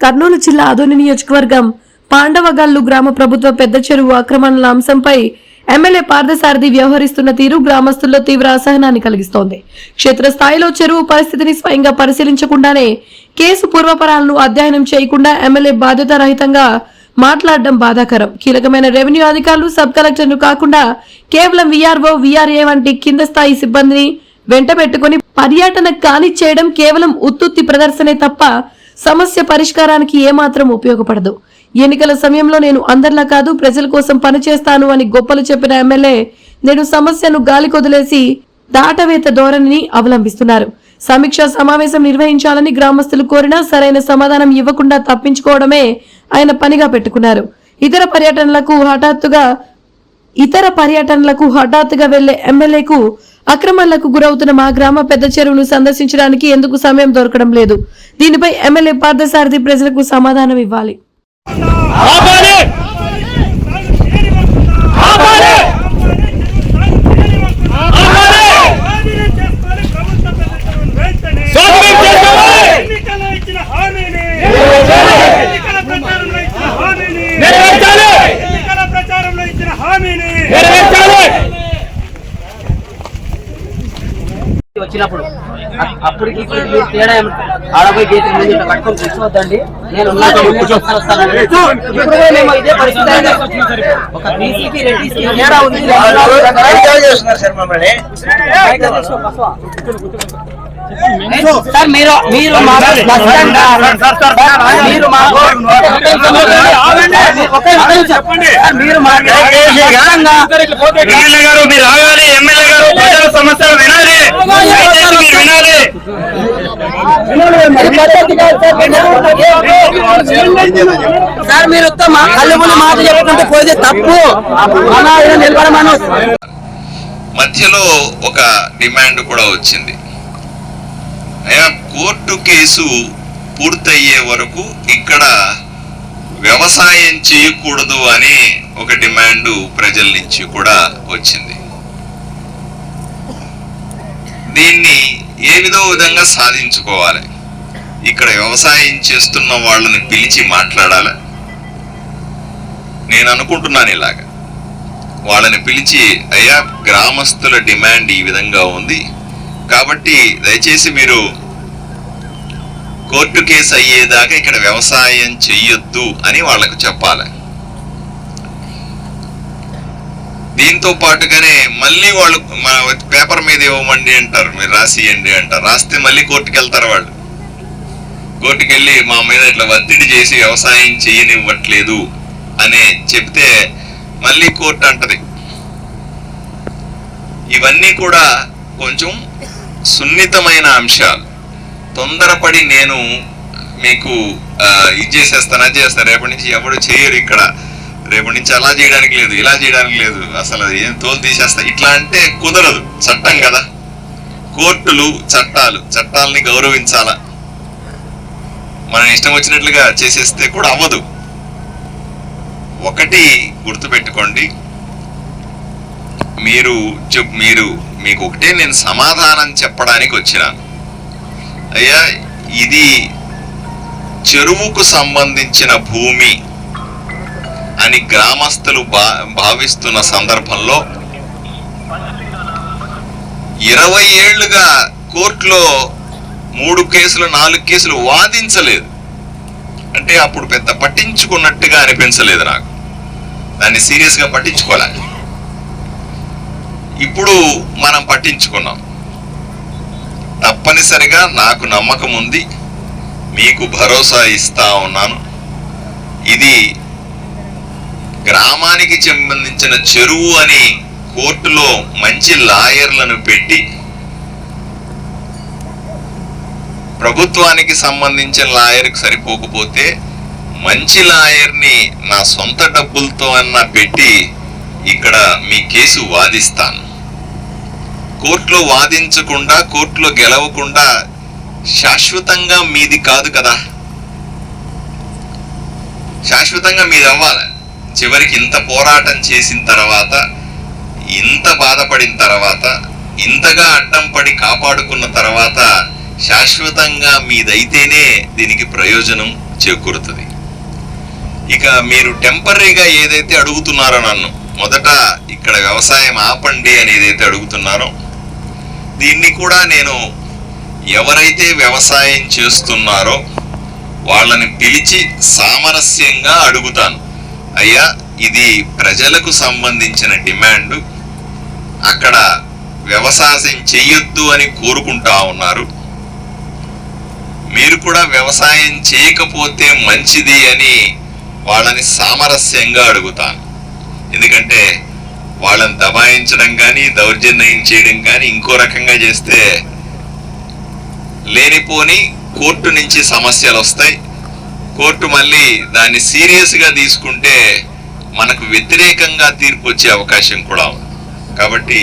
కర్నూలు జిల్లా ఆదోని నియోజకవర్గం పాండవగల్లు గ్రామ ప్రభుత్వ పెద్ద చెరువు ఆక్రమణల అంశంపై ఎమ్మెల్యే పార్థసారథి వ్యవహరిస్తున్న తీరు గ్రామస్తుల్లో తీవ్ర అసహనాన్ని కలిగిస్తోంది. క్షేత్రస్థాయిలో చెరువు పరిస్థితిని స్వయంగా పరిశీలించకుండానే కేసు పూర్వపరాలను అధ్యయనం చేయకుండా ఎమ్మెల్యే బాధ్యతారహితంగా మాట్లాడడం బాధాకరం. కీలకమైన రెవెన్యూ అధికారులు సబ్ కలెక్టర్ను కాకుండా కేవలం వీఆర్ఓ, వీఆర్ఏ వంటి కింద స్థాయి సిబ్బందిని వెంట పెట్టుకుని పర్యటన కానిచ్చేయడం కేవలం ఉత్తుత్తి ప్రదర్శనే తప్ప సమస్య పరిష్కారానికి ఏమాత్రం ఉపయోగపడదు. ఎన్నికల సమయంలో నేను అందరిలా కాదు, ప్రజల కోసం పనిచేస్తాను అని గొప్పలు చెప్పిన ఎమ్మెల్యే నేడు సమస్యను గాలికొదిలేసి దాటవేత ధోరణిని అవలంబిస్తున్నారు. సమీక్షా సమావేశం నిర్వహించాలని గ్రామస్తులు కోరినా సరైన సమాధానం ఇవ్వకుండా తప్పించుకోవడమే ఆయన పనిగా పెట్టుకున్నారు. ఇతర పర్యటనలకు హఠాత్తుగా వెళ్లే ఎమ్మెల్యేకు అక్రమాలకు గురవుతున్న మా గ్రామ పెద్ద చెరువును సందర్శించడానికి ఎందుకు సమయం దొరకడం లేదు? దీనిపై ఎమ్మెల్యే పార్థసారథి ప్రజలకు సమాధానం ఇవ్వాలి. వచ్చినప్పుడు అప్పటికి తేడా ఆడపోయి గేట్ ముందు కట్టుకొని కూర్చోవద్దండి, నేను మేము ఇదే పరిస్థితి. ఒక బీసీకి రెడ్డికి తేడా ఉంది. సార్ మీరు మీరు సమస్యలు వినాలి, సార్ మీరు కళ్ళు మాట చెప్పుకుంటే పోతే తప్పు. మధ్యలో ఒక డిమాండ్ కూడా వచ్చింది. కోర్టు కేసు పూర్తయ్యే వరకు ఇక్కడ వ్యవసాయం చేయకూడదు అని ఒక డిమాండ్ ప్రజల నుంచి కూడా వచ్చింది. దీన్ని ఏ విధంగా సాధించుకోవాలి? ఇక్కడ వ్యవసాయం చేస్తున్న వాళ్ళని పిలిచి మాట్లాడాలి. నేను అనుకుంటున్నాను ఇలాగా వాళ్ళని పిలిచి, అయ్యా గ్రామస్తుల డిమాండ్ ఈ విధంగా ఉంది కాబట్టి దయచేసి మీరు కోర్టు కేసు అయ్యేదాకా ఇక్కడ వ్యవసాయం చెయ్యొద్దు అని వాళ్ళకు చెప్పాలి. దీంతో పాటుగానే మళ్ళీ వాళ్ళు పేపర్ మీద ఇవ్వమండి అంటారు, మీరు రాసియండి అంటారు. రాస్తే మళ్ళీ కోర్టుకు వెళ్తారు. వాళ్ళు కోర్టుకు వెళ్ళి మా మీద ఇట్లా ఒత్తిడి చేసి వ్యవసాయం చేయనివ్వట్లేదు అని చెప్తే మళ్ళీ కోర్టు అంటది. ఇవన్నీ కూడా కొంచెం సున్నితమైన అంశాలు. తొందరపడి నేను మీకు ఇది చేసేస్తాను, అది చేస్తాను, రేపటి నుంచి ఎవరు చేయరు, ఇక్కడ రేపటి నుంచి అలా చేయడానికి లేదు, ఇలా చేయడానికి లేదు, అసలు ఏం తోలు తీసేస్తా, ఇట్లా అంటే కుదరదు. చట్టం కదా, కోర్టులు చట్టాలని గౌరవించాలా. మనం ఇష్టం వచ్చినట్లుగా చేసేస్తే కూడా అవ్వదు. ఒకటి గుర్తుపెట్టుకోండి, మీకు ఒకటే నేను సమాధానం చెప్పడానికి వచ్చినాను. అయ్యా ఇది చెరువుకు సంబంధించిన భూమి అని గ్రామస్తులు భావిస్తున్న సందర్భంలో 20 ఏళ్లుగా కోర్టులో 3 కేసులు 4 కేసులు వాదించలేదు అంటే అప్పుడు పెద్ద పట్టించుకున్నట్టుగా అనిపించలేదు నాకు. దాన్ని సీరియస్గా పట్టించుకోలే. ఇప్పుడు మనం పట్టించుకున్నాం. తప్పనిసరిగా నాకు నమ్మకం ఉంది, మీకు భరోసా ఇస్తా ఉన్నాను. ఇది గ్రామానికి సంబంధించిన చెరువు అని కోర్టులో మంచి లాయర్లను పెట్టి ప్రభుత్వానికి సంబంధించిన లాయర్కి సరిపోకపోతే మంచి లాయర్ని నా సొంత డబ్బులతో అన్నా పెట్టి ఇక్కడ మీ కేసు వాదిస్తాను. కోర్టులో వాదించకుండా, కోర్టులో గెలవకుండా శాశ్వతంగా మీది కాదు కదా, శాశ్వతంగా మీది అవ్వాలి. చివరికి ఇంత పోరాటం చేసిన తర్వాత, ఇంత బాధపడిన తర్వాత, ఇంతగా అడ్డం పడి కాపాడుకున్న తర్వాత శాశ్వతంగా మీదైతేనే దీనికి ప్రయోజనం చేకూరుతుంది. ఇక మీరు టెంపరీగా ఏదైతే అడుగుతున్నారో నన్ను మొదట ఇక్కడ వ్యవసాయం ఆపండి అని ఏదైతే అడుగుతున్నారో దీన్ని కూడా నేను ఎవరైతే వ్యవసాయం చేస్తున్నారో వాళ్ళని పిలిచి సామరస్యంగా అడుగుతాను. అయ్యా, ఇది ప్రజలకు సంబంధించిన డిమాండ్, అక్కడ వ్యవసాయం చెయ్యొద్దు అని కోరుకుంటా ఉన్నారు, మీరు కూడా వ్యవసాయం చేయకపోతే మంచిది అని వాళ్ళని సామరస్యంగా అడుగుతాను. ఎందుకంటే వాళ్ళని దబాయించడం కానీ దౌర్జన్యం చేయడం కానీ ఇంకో రకంగా చేస్తే లేనిపోని కోర్టు నుంచి సమస్యలు వస్తాయి. కోర్టు మళ్ళీ దాన్ని సీరియస్గా తీసుకుంటే మనకు వ్యతిరేకంగా తీర్పు వచ్చే అవకాశం కూడా ఉంది. కాబట్టి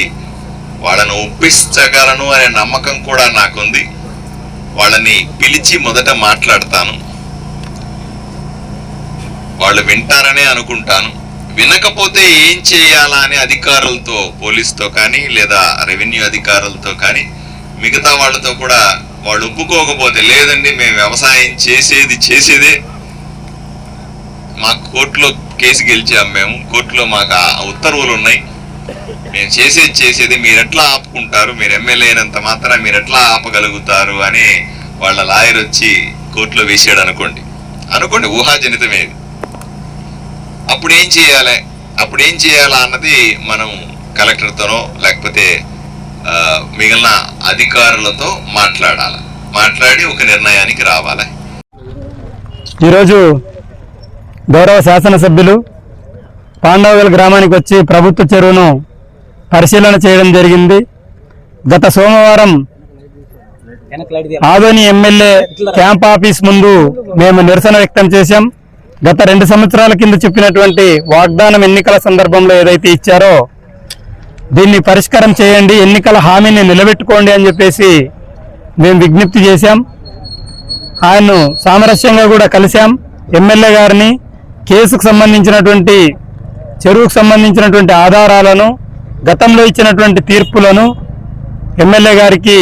వాళ్ళను ఒప్పించగలను అనే నమ్మకం కూడా నాకుంది. వాళ్ళని పిలిచి మొదట మాట్లాడతాను. వాళ్ళు వింటారనే అనుకుంటాను. వినకపోతే ఏం చేయాలా అని అధికారులతో, పోలీసుతో కానీ లేదా రెవెన్యూ అధికారులతో కానీ మిగతా వాళ్ళతో కూడా వాళ్ళు ఒప్పుకోకపోతే, లేదండి మేము వ్యవసాయం చేసేదే, మాకు కోర్టులో కేసు గెలిచాం, మేము కోర్టులో మాకు ఉత్తర్వులు ఉన్నాయి, మేము చేసేది మీరు ఎట్లా ఆపుకుంటారు, మీరు ఎమ్మెల్యే అయినంత మాత్రం మీరు ఎట్లా ఆపగలుగుతారు అని వాళ్ళ లాయర్ వచ్చి కోర్టులో వేసాడు అనుకోండి, ఊహాజనితమేది. అప్పుడు ఏం చేయాలా అన్నది మనం కలెక్టర్తోనో లేకపోతే మిగిలిన అధికారులతో మాట్లాడి ఒక నిర్ణయానికి రావాలి. ఈరోజు గౌరవ శాసనసభ్యులు పాండవగల్ గ్రామానికి వచ్చి ప్రభుత్వ చెరువును పరిశీలన చేయడం జరిగింది. గత సోమవారం ఆదోని ఎమ్మెల్యే క్యాంప్ ఆఫీస్ ముందు మేము నిరసన వ్యక్తం చేశాం. గత 2 సంవత్సరాల కింద చెప్పినటువంటి వాగ్దానం ఎన్నికల సందర్భంలో ఏదైతే ఇచ్చారో దీన్ని పరిష్కారం చేయండి, ఎన్నికల హామీని నిలబెట్టుకోండి అని చెప్పేసి మేము విజ్ఞప్తి చేశాం. ఆయన్ను సామరస్యంగా కూడా కలిశాం. ఎమ్మెల్యే గారిని కేసుకు సంబంధించినటువంటి, చెరువుకు సంబంధించినటువంటి ఆధారాలను, గతంలో ఇచ్చినటువంటి తీర్పులను ఎమ్మెల్యే గారికి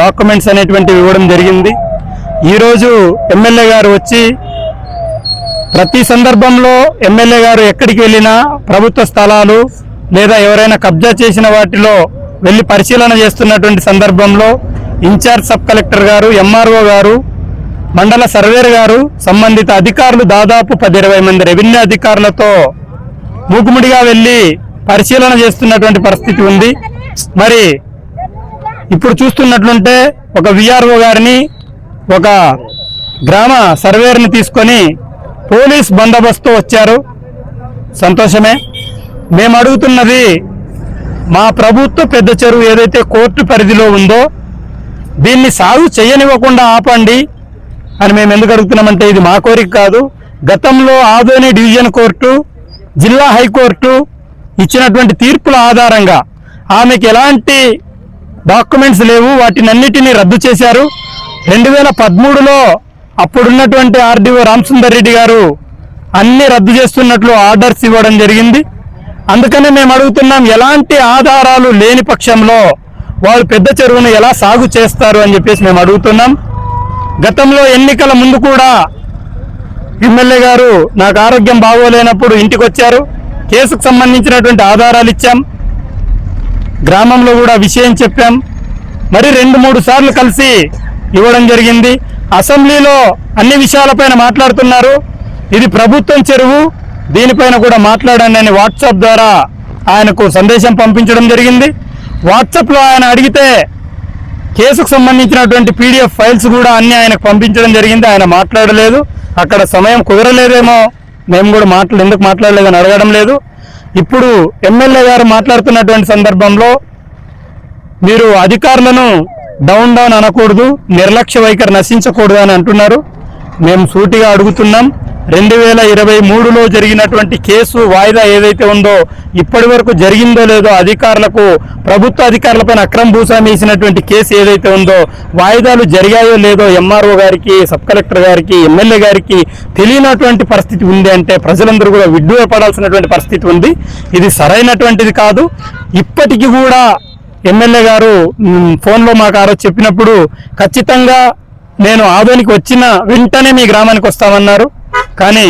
డాక్యుమెంట్స్ అనేటువంటివి ఇవ్వడం జరిగింది. ఈరోజు ఎమ్మెల్యే గారు వచ్చి ప్రతి సందర్భంలో ఎమ్మెల్యే గారు ఎక్కడికి వెళ్ళినా ప్రభుత్వ స్థలాలు లేదా ఎవరైనా కబ్జా చేసిన వాటిలో వెళ్ళి పరిశీలన చేస్తున్నటువంటి సందర్భంలో ఇన్ఛార్జ్ సబ్ కలెక్టర్ గారు, ఎంఆర్ఓ గారు, మండల సర్వేర్ గారు, సంబంధిత అధికారులు దాదాపు 10-20 మంది రెవెన్యూ అధికారులతో మూకుముడిగా వెళ్ళి పరిశీలన చేస్తున్నటువంటి పరిస్థితి ఉంది. మరి ఇప్పుడు చూస్తున్నట్లుంటే ఒక విఆర్ఓ గారిని, ఒక గ్రామ సర్వేర్ని తీసుకొని పోలీస్ బందోబస్తు వచ్చారు. సంతోషమే. మేము అడుగుతున్నది, మా ప్రభుత్వ పెద్ద చెరువు ఏదైతే కోర్టు పరిధిలో ఉందో దీన్ని సాగు చేయనివ్వకుండా ఆపండి అని మేము ఎందుకు అడుగుతున్నామంటే, ఇది మా కోరిక కాదు. గతంలో ఆదోని డివిజన్ కోర్టు, జిల్లా హైకోర్టు ఇచ్చినటువంటి తీర్పుల ఆధారంగా ఆమెకి ఎలాంటి డాక్యుమెంట్స్ లేవు, వాటినన్నిటినీ రద్దు చేశారు. 2013లో అప్పుడున్నటువంటి ఆర్డీఓ రామసుందర్ రెడ్డి గారు అన్ని రద్దు చేస్తున్నట్లు ఆర్డర్స్ ఇవ్వడం జరిగింది. అందుకనే మేము అడుగుతున్నాం, ఎలాంటి ఆధారాలు లేని పక్షంలో వాళ్ళు పెద్ద చెరువును ఎలా సాగు చేస్తారు అని చెప్పేసి మేము అడుగుతున్నాం. గతంలో ఎన్నికల ముందు కూడా ఎమ్మెల్యే గారు నాకు ఆరోగ్యం బాగోలేనప్పుడు ఇంటికి వచ్చారు. కేసుకు సంబంధించినటువంటి ఆధారాలు ఇచ్చాం. గ్రామంలో కూడా విషయం చెప్పాం. మరి 2-3 సార్లు కలిసి ఇవ్వడం జరిగింది. అసెంబ్లీలో అన్ని విషయాలపైన మాట్లాడుతున్నారు. ఇది ప్రభుత్వం చెరువు, దీనిపైన కూడా మాట్లాడండి అని వాట్సాప్ ద్వారా ఆయనకు సందేశం పంపించడం జరిగింది. వాట్సాప్లో ఆయన అడిగితే కేసుకు సంబంధించినటువంటి PDF ఫైల్స్ కూడా అన్ని ఆయనకు పంపించడం జరిగింది. ఆయన మాట్లాడలేదు. అక్కడ సమయం కుదరలేదేమో, మేము కూడా ఎందుకు మాట్లాడలేదని అడగడం లేదు. ఇప్పుడు ఎమ్మెల్యే గారు మాట్లాడుతున్నటువంటి సందర్భంలో మీరు అధికారులను డౌన్ అనకూడదు, నిర్లక్ష్య వైఖరి నశించకూడదు అని అంటున్నారు. మేము సూటిగా అడుగుతున్నాం, 2023లో జరిగినటువంటి కేసు వాయిదా ఏదైతే ఉందో ఇప్పటి వరకు జరిగిందో లేదో, అధికారులకు, ప్రభుత్వ అధికారులపైన అక్రమ భూస్వామి వేసినటువంటి కేసు ఏదైతే ఉందో వాయిదాలు జరిగాయో లేదో ఎంఆర్ఓ గారికి, సబ్ కలెక్టర్ గారికి, ఎమ్మెల్యే గారికి తెలియనటువంటి పరిస్థితి ఉంది అంటే ప్రజలందరూ కూడా విడ్డూరపడాల్సినటువంటి పరిస్థితి ఉంది. ఇది సరైనటువంటిది కాదు. ఇప్పటికీ కూడా ఎమ్మెల్యే గారు ఫోన్లో మాకు ఆ రోజు చెప్పినప్పుడు ఖచ్చితంగా నేను ఆదోనికి వచ్చిన వెంటనే మీ గ్రామానికి వస్తామన్నారు. కానీ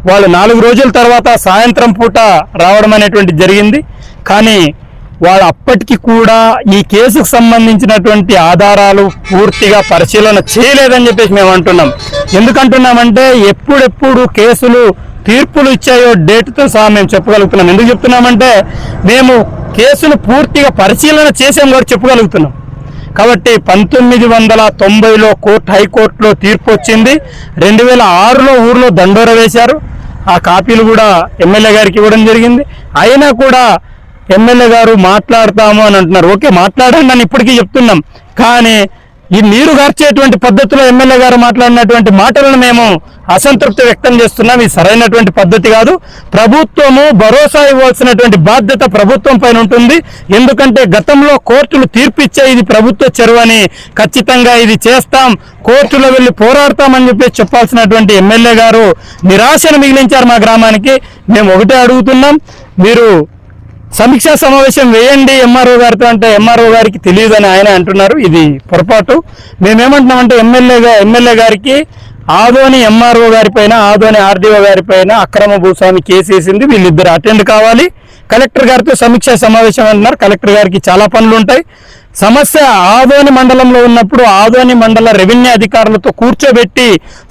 వాళ్ళు 4 రోజుల తర్వాత సాయంత్రం పూట రావడం అనేటువంటి జరిగింది. కానీ వాళ్ళు అప్పటికి కూడా ఈ కేసుకు సంబంధించినటువంటి ఆధారాలు పూర్తిగా పరిశీలన చేయలేదని చెప్పేసి మేము అంటున్నాం. ఎందుకంటున్నామంటే ఎప్పుడెప్పుడు కేసులు తీర్పులు ఇచ్చాయో డేట్తో సహా మేము చెప్పగలుగుతున్నాం. ఎందుకు చెప్తున్నామంటే మేము కేసును పూర్తిగా పరిశీలన చేసాం కూడా చెప్పగలుగుతున్నాం. కాబట్టి 1990లో హైకోర్టులో తీర్పు వచ్చింది. 2006లో ఊర్లో దండోర వేశారు. ఆ కాపీలు కూడా ఎమ్మెల్యే గారికి ఇవ్వడం జరిగింది. అయినా కూడా ఎమ్మెల్యే గారు మాట్లాడతాము అని అంటున్నారు. ఓకే, మాట్లాడండి అని ఇప్పటికీ చెప్తున్నాం. కానీ ఈ నీరు గార్చేటువంటి పద్ధతిలో ఎమ్మెల్యే గారు మాట్లాడినటువంటి మాటలను మేము అసంతృప్తి వ్యక్తం చేస్తున్నాం. ఇది సరైనటువంటి పద్ధతి కాదు. ప్రభుత్వము భరోసా ఇవ్వాల్సినటువంటి బాధ్యత ప్రభుత్వం పైన ఉంటుంది. ఎందుకంటే గతంలో కోర్టులు తీర్పిచ్చే ఇది ప్రభుత్వ చెరువు అని, ఖచ్చితంగా ఇది చేస్తాం, కోర్టులో వెళ్ళి పోరాడతామని చెప్పి చెప్పాల్సినటువంటి ఎమ్మెల్యే గారు నిరాశను మిగిలించారు మా గ్రామానికి. మేము ఒకటే అడుగుతున్నాం, మీరు సమీక్షా సమావేశం వేయండి ఎంఆర్ఓ గారితో అంటే ఎంఆర్ఓ గారికి తెలియదని ఆయన అంటున్నారు. ఇది పొరపాటు. మేమేమంటున్నామంటే ఎమ్మెల్యే గారికి ఆదోని ఎంఆర్ఓ గారి పైన, ఆదోని ఆర్డీఓ గారి పైన అక్రమ భూస్వామి కేసు వేసింది. వీళ్ళిద్దరు అటెండ్ కావాలి. కలెక్టర్ గారితో సమీక్షా సమావేశం అంటున్నారు. కలెక్టర్ గారికి చాలా పనులు ఉంటాయి. సమస్య ఆదోని మండలంలో ఉన్నప్పుడు ఆదోని మండల రెవెన్యూ అధికారులతో కూర్చోబెట్టి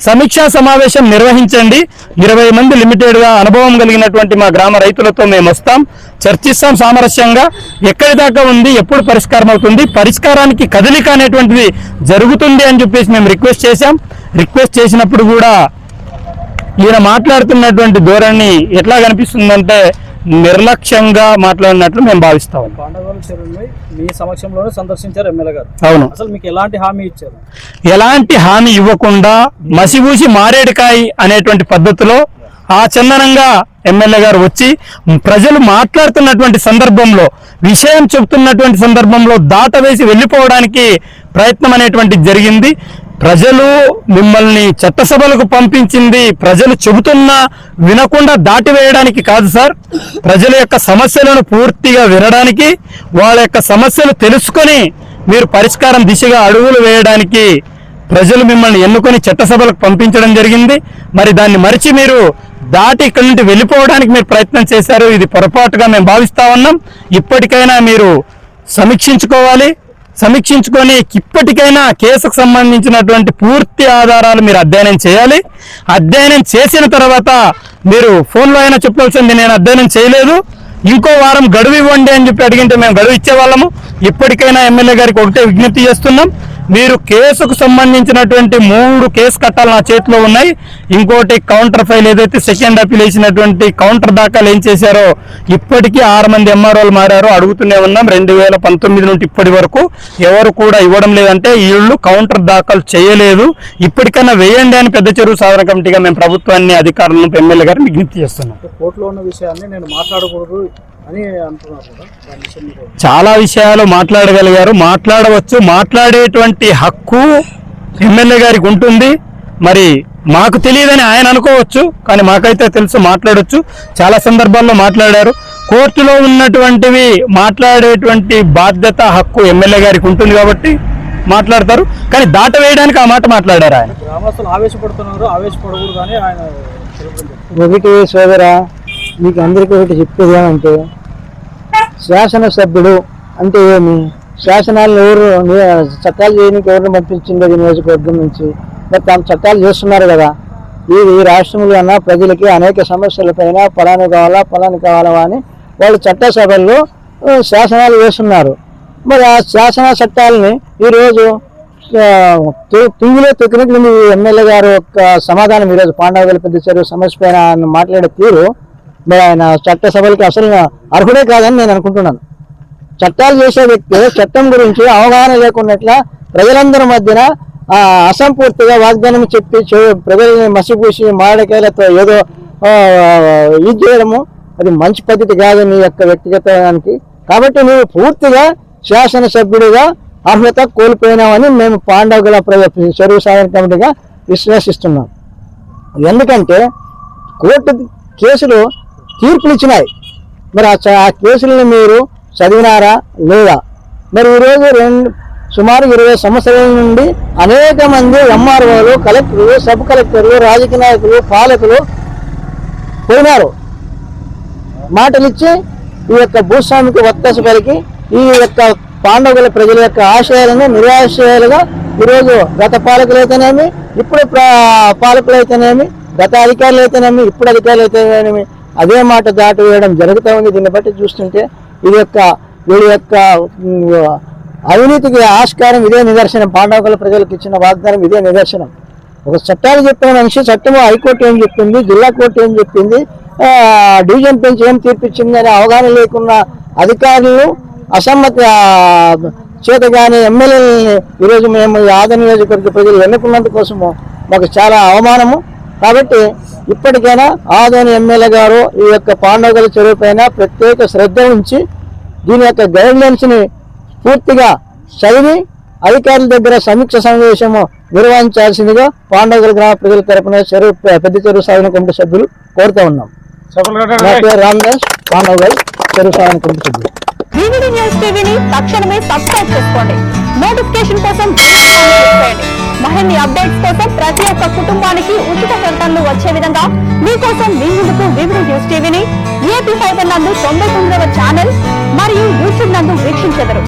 సమీక్షా సమావేశం నిర్వహించండి. 20 మంది లిమిటెడ్గా అనుభవం కలిగినటువంటి మా గ్రామ రైతులతో మేము వస్తాం, చర్చిస్తాం సామరస్యంగా. ఎక్కడి దాకా ఉంది, ఎప్పుడు పరిష్కారం అవుతుంది, పరిష్కారానికి కదలిక అనేటువంటిది జరుగుతుంది అని చెప్పేసి మేము రిక్వెస్ట్ చేశాం. రిక్వెస్ట్ చేసినప్పుడు కూడా ఈయన మాట్లాడుతున్నటువంటి ధోరణి ఎట్లా కనిపిస్తుందంటే నిర్లక్ష్యంగా మాట్లాడినట్లు మేము భావిస్తాం. పాండవగల్లు చెరువుని మీ సమక్షంలోనే సందర్శించారు ఎమ్మెల్యే గారు. అవును. అసలు మీకు ఎలాంటి హామీ ఇచ్చారు? ఎలాంటి హామీ ఇవ్వకుండా మసిబూసి మారేడుకాయ అనేటువంటి పద్ధతిలో ఆచందనంగా ఎమ్మెల్యే గారు వచ్చి ప్రజలు మాట్లాడుతున్నటువంటి సందర్భంలో, విషయం చెబుతున్నటువంటి సందర్భంలో దాటవేసి వెళ్ళిపోవడానికి ప్రయత్నం అనేటువంటి జరిగింది. ప్రజలు మిమ్మల్ని చట్టసభలకు పంపించింది ప్రజలు చెబుతున్నా వినకుండా దాటివేయడానికి కాదు సార్, ప్రజల యొక్క సమస్యలను పూర్తిగా వినడానికి, వాళ్ళ యొక్క సమస్యలు తెలుసుకొని మీరు పరిష్కారం దిశగా అడుగులు వేయడానికి ప్రజలు మిమ్మల్ని ఎన్నుకొని చట్టసభలకు పంపించడం జరిగింది. మరి దాన్ని మరిచి మీరు దాటి ఇక్కడి నుండి వెళ్ళిపోవడానికి మీరు ప్రయత్నం చేశారు. ఇది పొరపాటుగా మేము భావిస్తా ఉన్నాం. ఇప్పటికైనా మీరు సమీక్షించుకోవాలి. సమీక్షించుకొని ఇప్పటికైనా కేసుకు సంబంధించినటువంటి పూర్తి ఆధారాలు మీరు అధ్యయనం చేయాలి. అధ్యయనం చేసిన తర్వాత మీరు ఫోన్లో అయినా చెప్పాల్సింది నేను అధ్యయనం చేయలేదు, ఇంకో వారం గడువు ఇవ్వండి అని చెప్పి అడిగింటే మేము గడువు ఇచ్చేవాళ్ళము. ఇప్పటికైనా ఎమ్మెల్యే గారికి ఒకటే విజ్ఞప్తి చేస్తున్నాం, మీరు కేసుకు సంబంధించినటువంటి 3 కేసు కట్టాలు నా చేతిలో ఉన్నాయి. ఇంకోటి కౌంటర్ ఫైల్ ఏదైతే సెకండ్ అపీల్ వేసినటువంటి కౌంటర్ దాఖలు ఏం చేశారో ఇప్పటికీ 6 మంది ఎంఆర్ఓలు మారారు. అడుగుతూనే ఉన్నాం. 2019 నుండి ఇప్పటి వరకు ఎవరు కూడా ఇవ్వడం లేదంటే వీళ్ళు కౌంటర్ దాఖలు చేయలేదు. ఇప్పటికైనా వేయండి అని పెద్ద చెరువు సాధన కమిటీగా మేము ప్రభుత్వాన్ని, అధికారులను, ఎమ్మెల్యే గారిని విజ్ఞప్తి చేస్తున్నాం. కోర్టులో ఉన్న విషయాన్ని నేను మాట్లాడకూడదు అని అంటున్నారు కదా, చాలా విషయాలు మాట్లాడగలిగారు, మాట్లాడవచ్చు. మాట్లాడేటువంటి హక్కు ఎమ్మెల్యే గారికి ఉంటుంది. మరి మాకు తెలియదని ఆయన అనుకోవచ్చు, కానీ మాకైతే తెలుసు, మాట్లాడవచ్చు. చాలా సందర్భాల్లో మాట్లాడారు. కోర్టులో ఉన్నటువంటివి మాట్లాడేటువంటి బాధ్యత, హక్కు ఎమ్మెల్యే గారికి ఉంటుంది కాబట్టి మాట్లాడతారు. కానీ దాటవేయడానికి ఆ మాట మాట్లాడారు ఆయన. గ్రామస్తులు ఆవేశపడుతున్నారు, ఆవేశపడకూడదు కానీ ఆయన ఒకటి సోదరా, మీకు అందరికీ ఒకటి చెప్పేది ఏమంటే, శాసనసభ్యుడు అంటే ఏమి, శాసనాలను ఎవరు చట్టాలు చేయడానికి ఎవరిని పంపించింది నియోజకవర్గం నుంచి, మరి తాము చట్టాలు చేస్తున్నారు కదా. ఇది రాష్ట్రంలో అన్న ప్రజలకి అనేక సమస్యలపైన ఫలాని కావాలా అని వాళ్ళు చట్టసభల్లో శాసనాలు వేస్తున్నారు. మరి ఆ శాసన చట్టాలని ఈరోజు తుంగిలో తొక్కినట్లు మీ ఎమ్మెల్యే గారు ఒక సమాధానం ఈరోజు పాండవగల్లు పెద్ద చెరువు సమస్య పైన ఆయన మాట్లాడే తీరు, మరి ఆయన చట్టసభలకి అసలు అర్హుడే కాదని నేను అనుకుంటున్నాను. చట్టాలు చేసే వ్యక్తి చట్టం గురించి అవగాహన లేకున్నట్ల ప్రజలందరి మధ్యన అసంపూర్తిగా వాగ్దానం చెప్పి ప్రజల్ని మసిపూసి మామిడికాయలతో ఏదో ఇది చేయడము అది మంచి పద్ధతి కాదు నీ యొక్క వ్యక్తిగతానికి. కాబట్టి నువ్వు పూర్తిగా శాసనసభ్యుడిగా అర్హత కోల్పోయినామని మేము పాండవగల్లు చెరువు సాధన కమిటీగా విశ్లేషిస్తున్నాం. ఎందుకంటే కోర్టు కేసులు తీర్పులు ఇచ్చినాయి, మరి ఆ కేసులను మీరు చదివినారా లేదా? మరి ఈరోజు సుమారు 20 సంవత్సరాల నుండి అనేక మంది ఎంఆర్ఓలు, కలెక్టర్లు, సబ్ కలెక్టర్లు, రాజకీయ నాయకులు, పాలకులు పోయినారు. మాటలిచ్చి ఈ యొక్క భూస్వామికి ఒత్తాస పలికి ఈ యొక్క పాండవుల ప్రజల యొక్క ఆశయాలను నిరాశయాలుగా ఈరోజు గత పాలకులైతేనేమి, ఇప్పుడు పాలకులైతేనేమి, గత అధికారులు అయితేనేమి, ఇప్పుడు అధికారులు అయితేనేమి అదే మాట దాటి వేయడం జరుగుతూ ఉంది. దీన్ని బట్టి చూస్తుంటే వీడి యొక్క అవినీతికి ఆస్కారం ఇదే నిదర్శనం. పాండవుల ప్రజలకు ఇచ్చిన వాగ్దానం ఇదే నిదర్శనం. ఒక చట్టాలు చెప్పిన మనిషి చట్టము హైకోర్టు ఏం చెప్పింది, జిల్లా కోర్టు ఏం చెప్పింది, డివిజన్ బెంచ్ ఏం తీర్పిచ్చింది అనే అవగాహన లేకున్న అధికారులు, అసమ్మతి చేతగానే ఎమ్మెల్యేలని ఈరోజు మేము ఆదరణ నియోజకవర్గ ప్రజలు ఎన్నుకున్నందుకోసము మాకు చాలా అవమానము. కాబట్టి ఇప్పటికైనా ఆదోని ఎమ్మెల్యే గారు ఈ యొక్క పాండవుల చెరువు పైన ప్రత్యేక శ్రద్ధ ఉంచి దీని యొక్క గైడ్లైన్స్ని పూర్తిగా చదివి అధికారుల దగ్గర సమీక్ష సమావేశము నిర్వహించాల్సిందిగా పాండవుల గ్రామ ప్రజల తరపున పెద్ద చెరువు సాధన కమిటీ సభ్యులు కోరుతా ఉన్నాం. నా పేరు రామదాస్, పాండవుల చెరువు సాధన కమిటీ సభ్యులు. వివిడి న్యూస్ టీవీని తక్షణమే సబ్స్క్రైబ్ చేసుకోండి. నోటిఫికేషన్ కోసం బెల్ ఐకాన్ క్లిక్ చేయండి. మరిన్ని అప్డేట్స్ కోసం ప్రతి ఒక్క కుటుంబానికి ఉచిత ప్రకటనలు వచ్చే విధంగా మీకోసం మీ ముందుకు వివిడి న్యూస్ టీవీని ఏపీ 5 నందు 99వ ఛానల్ మరియు యూట్యూబ్ నందు వీక్షించెదరు.